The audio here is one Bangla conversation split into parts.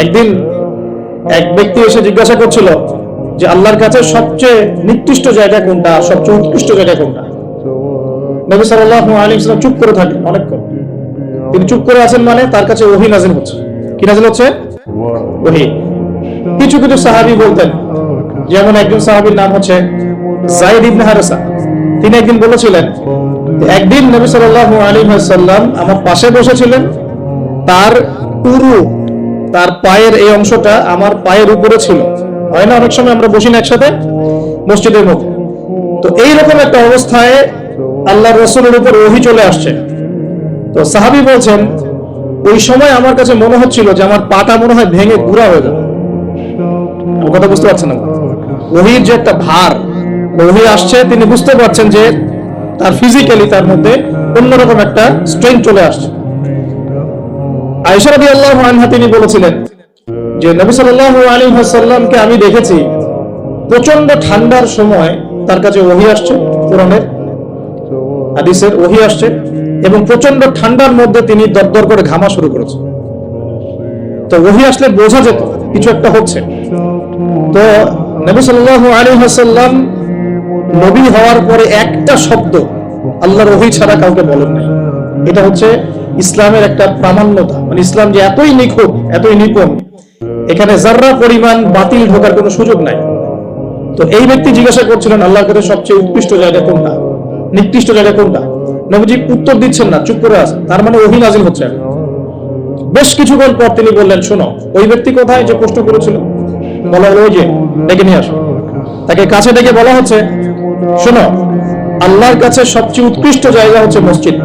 একদিন এক ব্যক্তি এসে জিজ্ঞাসা করছিল যে আল্লাহর কাছে সবচেয়ে নিকৃষ্ট জায়গা কোনটা, সবচেয়ে উৎকৃষ্ট জায়গা কোনটা। নবী সাল্লাল্লাহু আলাইহি ওয়াসাল্লাম চুপ করে থাকেন অনেকক্ষণ। তিনি চুপ করে আছেন মানে তার কাছে ওহী নাযিল হচ্ছে। কি নাযিল হচ্ছে? ওহী। কিছু কিছু সাহাবী বলতেন, যেমন একজন সাহাবীর নাম হচ্ছে যায়েদ ইবনে হারেসা। তিনি একদিন বলেছিলেন, একদিন নবী সাল্লাল্লাহু আলাইহি ওয়াসাল্লাম আমার পাশে বসেছিলেন, তার পুরো তার পায়ের এই অংশটা আমার পায়ের উপরে ছিল। হয় না অনেক সময় আমরা বসি না একসাথে মসজিদের মধ্যে, তো এইরকম একটা অবস্থায় আল্লাহর রাসূলের উপর ওহী চলে আসছে। তো সাহাবী বলছেন, ওই সময় আমার কাছে মনে হচ্ছিল যে আমার পাটা মনে হয় ভেঙে গুঁড়া হয়ে যাবে। কথা বুঝতে পারছেন না? ওহীর যে একটা ভার, ওহী আসছে, তিনি বুঝতে পারছেন যে তার ফিজিক্যালি তার মধ্যে অন্যরকম একটা স্ট্রেংথ চলে আসছে। আয়েশা রাদিয়াল্লাহু আনহা তিনি বলেছিলেন যে নবী সাল্লাল্লাহু আলাইহি ওয়াসাল্লামকে আমি দেখেছি প্রচন্ড ঠান্ডার সময় তার কাছে ওহী আসছে, কোরআনের হাদিসের ওহী আসছে, এবং প্রচন্ড ঠান্ডার মধ্যে তিনি দরদর করে ঘামা শুরু করেছেন। তো ওহী আসলে বোঝা যেত কিছু একটা হচ্ছে। তো নবী সাল্লাল্লাহু আলাইহি ওয়াসাল্লাম নবী হওয়ার পরে একটা শব্দ আল্লাহর ওহী ছাড়া কাউকে বলেন নাই। এটা হচ্ছে ইসলামের একটা প্রামাণ্যতা, মানে ইসলাম যে এতই নিখুঁত, এতই নিপুণ, এখানে যাররা পরিমাণ বাতিল ঢোকার কোনো সুযোগ নাই। তো এই ব্যক্তি জিজ্ঞাসা করছিলেন আল্লাহর কাছে সবচেয়ে উৎকৃষ্ট জায়গা কোনটা, নিকৃষ্ট জায়গা কোনটা। নবীজি উত্তর দিচ্ছেন না, চুপ করে আছেন, তার মানে ওহী নাযিল হচ্ছে। বেশ কিছুক্ষণ পর তিনি বললেন, শোনো, ওই ব্যক্তি কোথায় যে প্রশ্ন করেছিল? বলা হলো ওই যে, ডেকে নিয়ে আসো। তাকে কাছে ডেকে বলা হচ্ছে, শোনো, আল্লাহর কাছে সবচেয়ে উৎকৃষ্ট জায়গা হচ্ছে মসজিদ।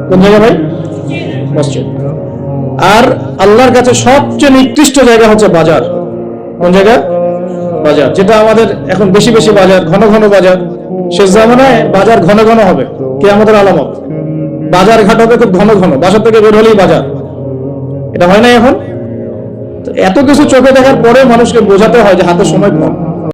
কোন জায়গা ভাই? মসজিদ। আর আল্লাহর কাছে সবচেয়ে নিকৃষ্ট জায়গা হচ্ছে বাজার। কোন জায়গা? বাজার। যেটা আমাদের এখন বেশি বেশি বাজার, ঘন ঘন বাজার। শেষ জামানায় বাজার ঘন ঘন হবে, কিয়ামতের আলামত। বাজার ঘাট হবে খুব ঘন ঘন, বাসা থেকে বের হলেই বাজার। এটা হয় না এখন? এত কিছু চোখে দেখার পরে মানুষকে বোঝাতে হয় যে হাতে সময় কম।